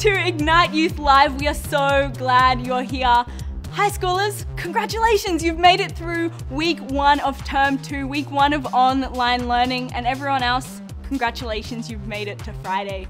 to Ignite Youth Live. We are so glad you're here. High schoolers, congratulations, you've made it through week 1 of term 2, week 1 of online learning, and everyone else, congratulations, you've made it to Friday.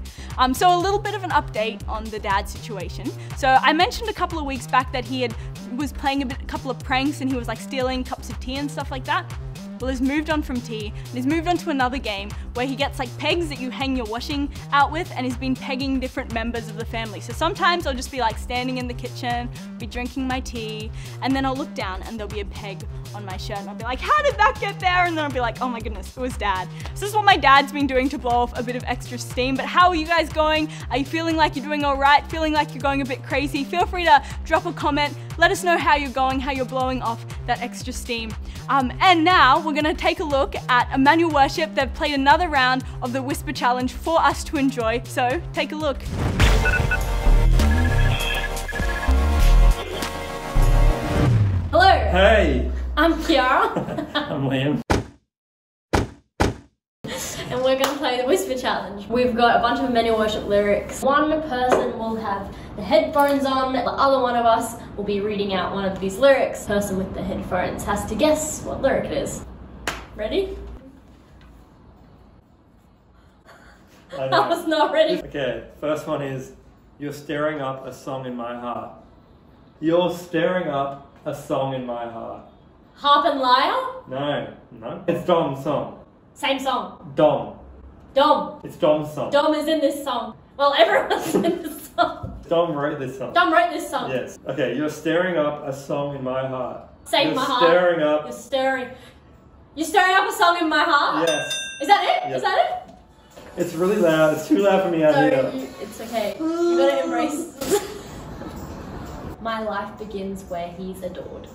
So a little bit of an update on the dad situation. So I mentioned a couple of weeks back that he was playing a couple of pranks and he was like stealing cups of tea and stuff like that. Well, he's moved on from tea and he's moved on to another game where he gets like pegs that you hang your washing out with, and he's been pegging different members of the family. So sometimes I'll just be like standing in the kitchen, be drinking my tea, and then I'll look down and there'll be a peg on my shirt and I'll be like, how did that get there? And then I'll be like, oh my goodness, it was dad. So this is what my dad's been doing to blow off a bit of extra steam. But how are you guys going? Are you feeling like you're doing all right? Feeling like you're going a bit crazy? Feel free to drop a comment. Let us know how you're going, how you're blowing off that extra steam. And now we're gonna take a look at Emmanuel Worship. They've played another round of the Whisper Challenge for us to enjoy, so take a look. Hello. Hey. I'm Kiara. I'm Liam. And we're going to play the Whisper Challenge. We've got a bunch of Emmanuel Worship lyrics. One person will have the headphones on, the other one of us will be reading out one of these lyrics. The person with the headphones has to guess what lyric it is. Ready? I was not ready. Okay, first one is, you're stirring up a song in my heart. You're stirring up a song in my heart. Harp and Lyre? No. It's Dom's song. Same song. Dom. It's Dom's song. Dom is in this song. Well, everyone's in this song. Dom wrote this song. Dom wrote this song. Yes. Okay, you're stirring up a song in my heart. Same my heart. Stirring up. You're stirring up a song in my heart? Yes. Is that it? Yes. Is that it? It's really loud. It's too loud for me out here. It's okay. You gotta embrace. My life begins where he's adored.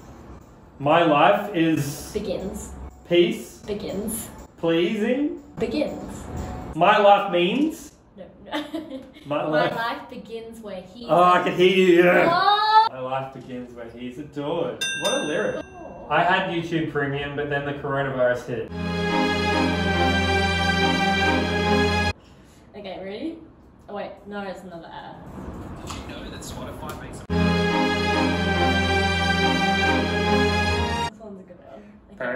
My life is... Begins. Peace. Begins. Pleasing. Begins. My life means... No. My life begins where he's Oh, I can hear you. Yeah. Oh. My life begins where he's adored. What a lyric. Oh. I had YouTube Premium, but then the coronavirus hit. Okay, ready? Oh wait, no, it's another ad. Did you know that Spotify makes This one's a good one. Okay.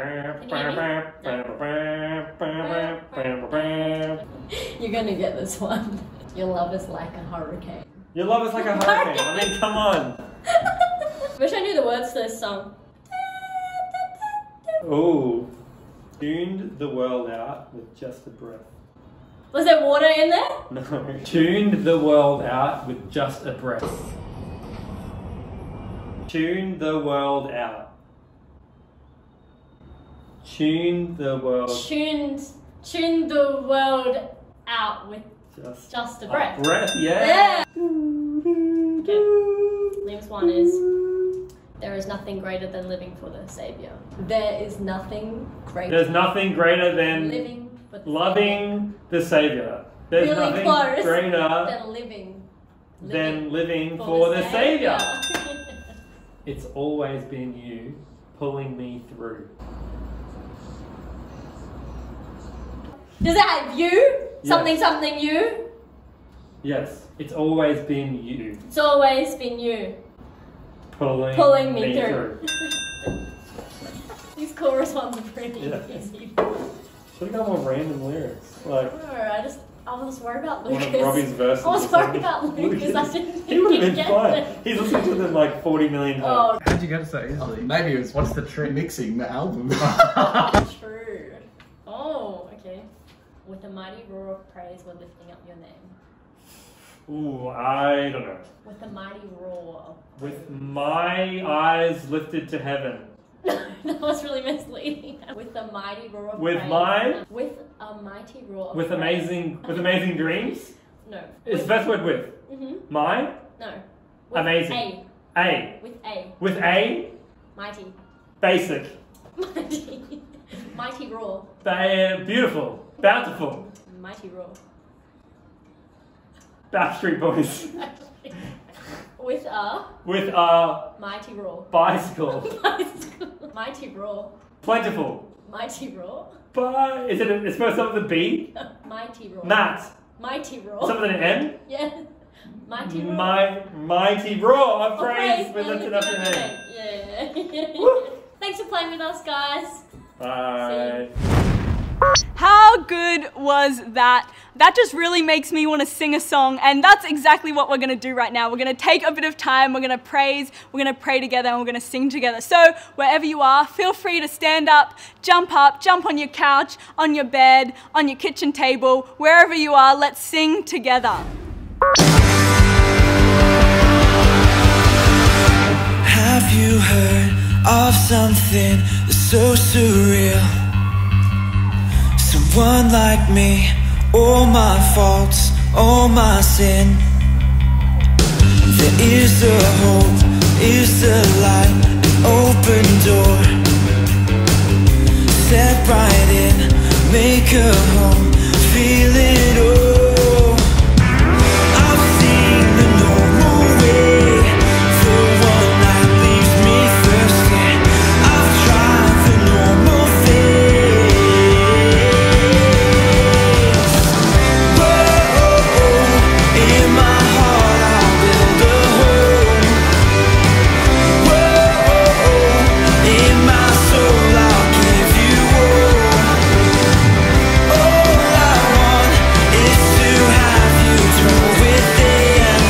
You're gonna get this one. Your love is like a hurricane. Your love is like a hurricane. I mean, come on. Wish I knew the words to this song. Ooh. Tuned the world out with just a breath. Was there water in there? No. Tuned the world out with just a breath. Tune the world out. Tune the world. Tune the world out with just a breath. Breath, yeah. Okay. Liam's one is, there is nothing greater than living for the Saviour. There's nothing greater than living for the loving the Saviour. There's really nothing close greater than living for the Saviour. It's always been you pulling me through. Does it have you? Yes. Something you? Yes, it's always been you. It's always been you. Pulling me through. These chorus ones are pretty easy. Should have got more random lyrics. Like, I was worried about one Lucas. of Robbie's verses. I was worried about Lucas. I didn't He would have been get fine. it. He's listened to them like 40 million times. How'd you get it so easily? Maybe it was what's the trick mixing the album. True. Oh, okay. With a mighty roar of praise, we're lifting up your name. Ooh, I don't know. With a mighty roar of praise. With my eyes lifted to heaven. That was really misleading. With a mighty roar of With praise. my? With a mighty roar of With praise. amazing dreams? No. It's the best word with. Mm-hmm. My? No. With Amazing. A. A. With A. With a? Mighty. Basic. Mighty. Mighty roar. Beautiful. Bountiful. Mighty roar. Backstreet Boys. With a mighty roar. Bicycle. Mighty roar. Plentiful. Mighty roar. Is it? It's supposed to start with a B. Mighty roar. Matt. Mighty roar. Something with an M. Yeah. Mighty roar. Mighty roar of praise. Praise. We lifted up your name. Yeah. Thanks for playing with us, guys. Bye. How good was that? That just really makes me want to sing a song, and that's exactly what we're going to do right now. We're going to take a bit of time, we're going to praise, we're going to pray together, and we're going to sing together. So wherever you are, feel free to stand up, jump on your couch, on your bed, on your kitchen table, wherever you are, let's sing together. Have you heard of something that's so surreal? Someone like me, all my faults, all my sin. There is a hope, is a light, an open door. Step right in, make a home, feel it all. I've seen the normal way, the one that leaves me thirsty. I've tried the normal things. Whoa, in my heart I'll build a home. Whoa, in my soul I'll give you all. All I want is to have you dwell within.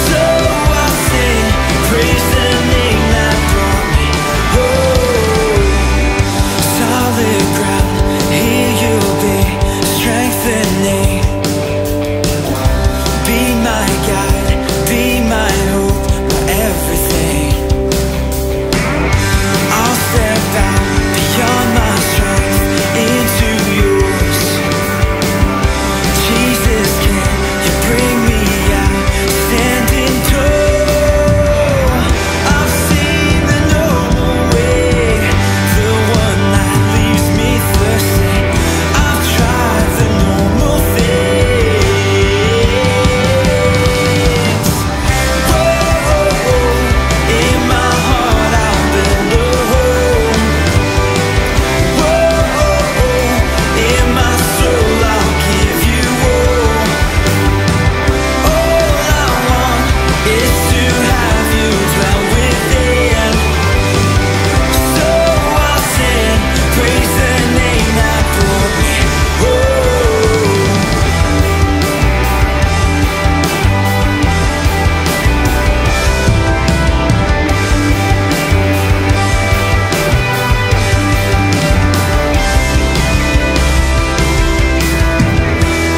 So I sing, praise the name that brought me home. Solid ground, here you'll be, strengthening. Be my guide, be my hope, my everything. I'll step out beyond my strength into yours. Jesus, can you bring me out standing tall? I've seen the normal way, the one that leaves me thirsty. I've tried the normal things. Whoa, in my heart I'll build a home. Whoa, in my soul I'll give you all. All I want is to have you dwell within. So I'll sing, praise the name that brought me home.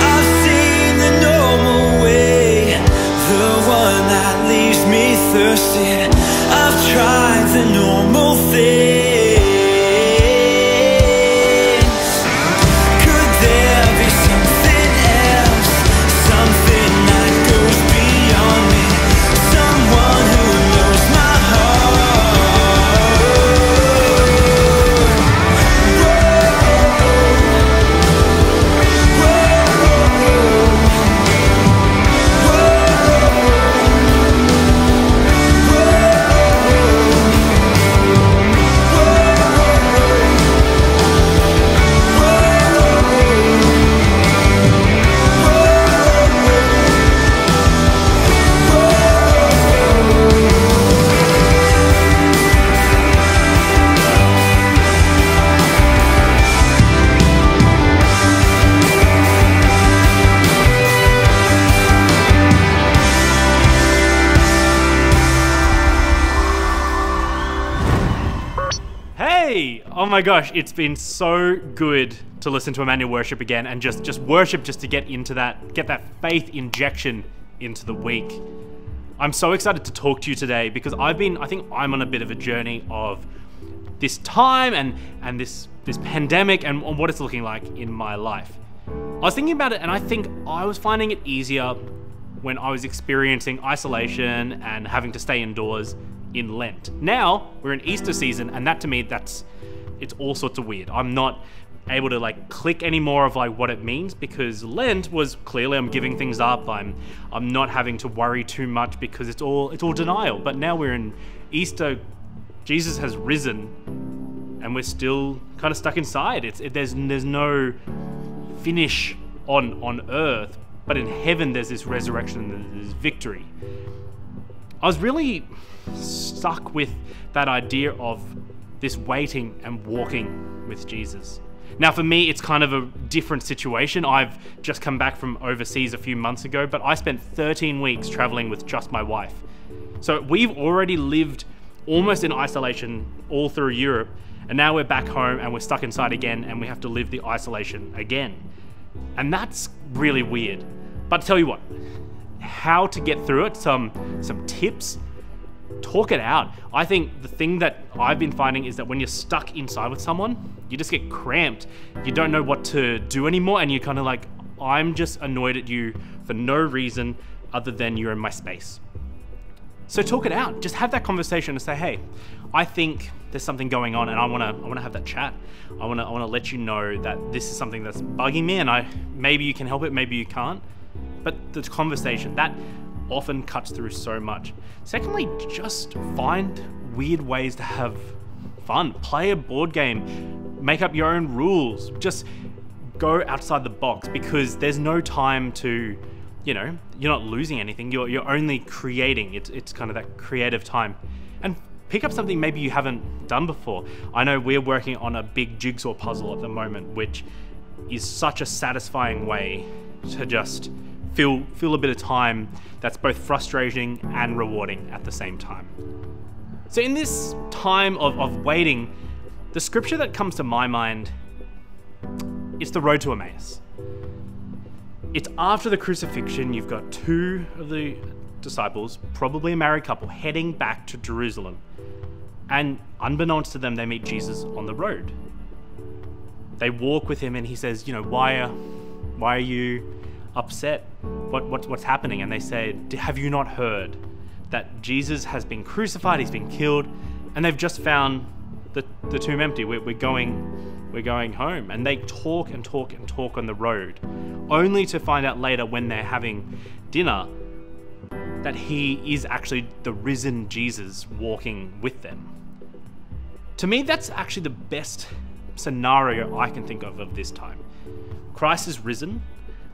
I've seen the normal way, the one that leaves me thirsty. I've tried the normal things. Could there be something else, something that goes beyond me, someone who knows my heart? Hey! Oh my gosh, it's been so good to listen to Emmanuel worship again and just worship just to get that faith injection into the week. I'm so excited to talk to you today because I think I'm on a bit of a journey of this time and this pandemic and what it's looking like in my life. I was thinking about it and I think I was finding it easier when I was experiencing isolation and having to stay indoors in Lent. Now we're in Easter season and that to me it's all sorts of weird. I'm not able to like click any more of like what it means because Lent was clearly I'm giving things up. I'm not having to worry too much because it's all denial. But now we're in Easter, Jesus has risen and we're still kind of stuck inside. There's no finish on earth, but in heaven there's this resurrection and there's victory. I was really stuck with that idea of this waiting and walking with Jesus. Now for me, it's kind of a different situation. I've just come back from overseas a few months ago, but I spent 13 weeks traveling with just my wife. So we've already lived almost in isolation all through Europe, and now we're back home and we're stuck inside again and we have to live the isolation again. And that's really weird. But tell you what, how to get through it, some tips, talk it out. I think the thing that I've been finding is that when you're stuck inside with someone, you just get cramped. You don't know what to do anymore, and you're kind of like, I'm just annoyed at you for no reason other than you're in my space. So talk it out. Just have that conversation and say, hey, I think there's something going on and I wanna have that chat. I wanna let you know that this is something that's bugging me, and maybe you can help it, maybe you can't. But the conversation, that often cuts through so much. Secondly, just find weird ways to have fun. Play a board game, make up your own rules. Just go outside the box, because there's no time to, you're not losing anything. You're only creating. It's kind of that creative time. And pick up something maybe you haven't done before. I know we're working on a big jigsaw puzzle at the moment, which is such a satisfying way to just feel a bit of time that's both frustrating and rewarding at the same time. So in this time of waiting, the scripture that comes to my mind is the road to Emmaus. It's after the crucifixion. You've got two of the disciples, probably a married couple, heading back to Jerusalem. And unbeknownst to them, they meet Jesus on the road. They walk with him and he says, why are you upset? What's happening? And they say, have you not heard that Jesus has been crucified, he's been killed, and they've just found the tomb empty. We're going home. And they talk and talk and talk on the road, only to find out later when they're having dinner that he is actually the risen Jesus walking with them. To me, that's actually the best scenario I can think of this time. Christ is risen,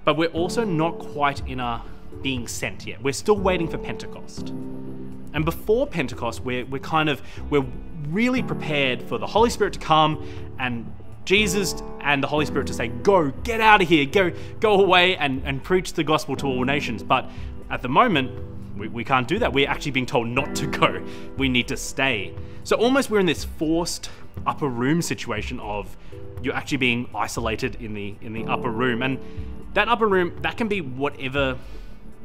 but we're also not quite in a being sent yet. We're still waiting for Pentecost. And before Pentecost, we're really prepared for the Holy Spirit to come and Jesus and the Holy Spirit to say, go, get out of here, go away and preach the gospel to all nations. But at the moment, we can't do that. We're actually being told not to go. We need to stay. So almost we're in this forced upper room situation of you're actually being isolated in the upper room. And that upper room, that can be whatever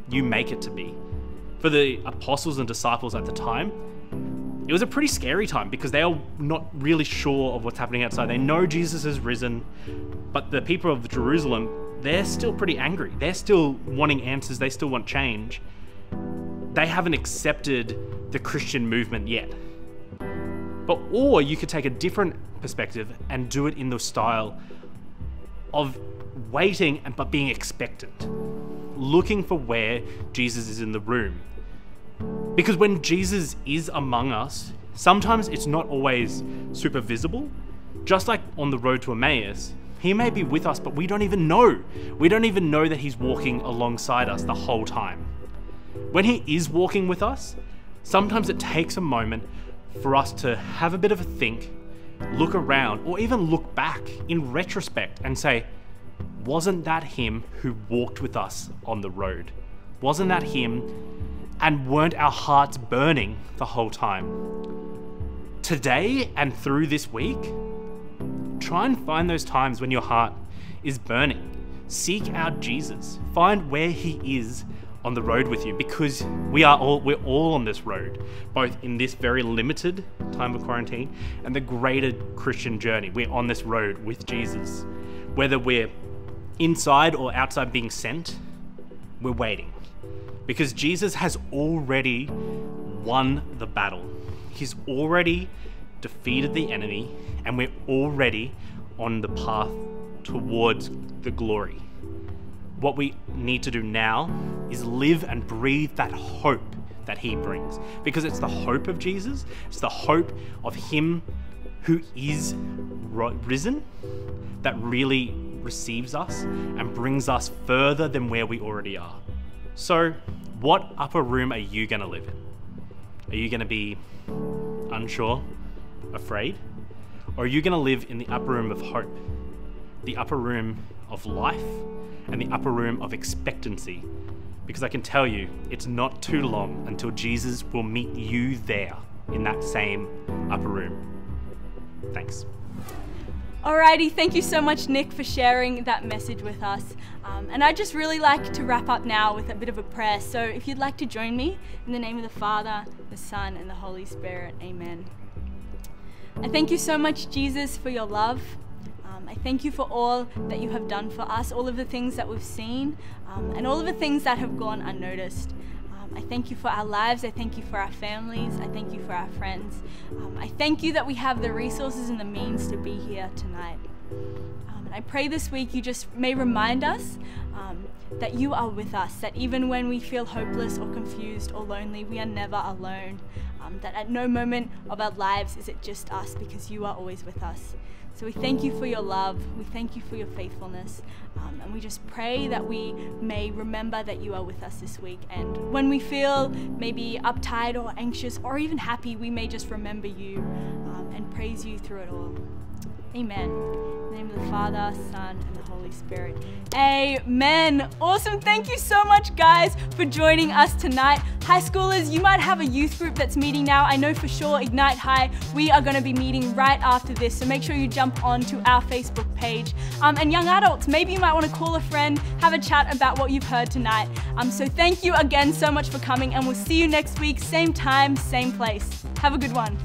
you make it to be. For the apostles and disciples at the time, it was a pretty scary time because they are not really sure of what's happening outside. They know Jesus has risen, but the people of Jerusalem, they're still pretty angry. They're still wanting answers. They still want change. They haven't accepted the Christian movement yet. Or you could take a different perspective and do it in the style of waiting but being expectant, looking for where Jesus is in the room. Because when Jesus is among us, sometimes it's not always super visible. Just like on the road to Emmaus, he may be with us, but we don't even know. We don't even know that he's walking alongside us the whole time. When he is walking with us, sometimes it takes a moment for us to have a bit of a think, look around, or even look back in retrospect and say, wasn't that him who walked with us on the road? Wasn't that him? And weren't our hearts burning the whole time? Today and through this week, try and find those times when your heart is burning. Seek out Jesus. Find where he is on the road with you, because we're all on this road, both in this very limited time of quarantine and the greater Christian journey. We're on this road with Jesus. Whether we're inside or outside being sent, we're waiting. Because Jesus has already won the battle. He's already defeated the enemy, and we're already on the path towards the glory. What we need to do now is live and breathe that hope that he brings. Because it's the hope of Jesus, it's the hope of him who is risen that really receives us and brings us further than where we already are. So, what upper room are you going to live in? Are you going to be unsure, afraid? Or are you going to live in the upper room of hope, the upper room of life, and the upper room of expectancy? Because I can tell you, it's not too long until Jesus will meet you there in that same upper room. Thanks. Alrighty, thank you so much, Nick, for sharing that message with us. And I'd just really like to wrap up now with a bit of a prayer. So if you'd like to join me, in the name of the Father, the Son, and the Holy Spirit, amen. I thank you so much, Jesus, for your love. I thank you for all that you have done for us, all of the things that we've seen, and all of the things that have gone unnoticed. I thank you for our lives. I thank you for our families. I thank you for our friends. I thank you that we have the resources and the means to be here tonight. And I pray this week you just may remind us that you are with us, that even when we feel hopeless or confused or lonely, we are never alone. That at no moment of our lives is it just us, because you are always with us. So we thank you for your love, we thank you for your faithfulness, and we just pray that we may remember that you are with us this week. And when we feel maybe uptight or anxious or even happy, we may just remember you and praise you through it all. Amen. In the name of the Father, Son, and the Holy Spirit. Amen. Awesome. Thank you so much, guys, for joining us tonight. High schoolers, you might have a youth group that's meeting now. I know for sure Ignite High, we are going to be meeting right after this, so make sure you jump on to our Facebook page. And young adults, maybe you might want to call a friend, have a chat about what you've heard tonight. So thank you again so much for coming, and we'll see you next week, same time, same place. Have a good one.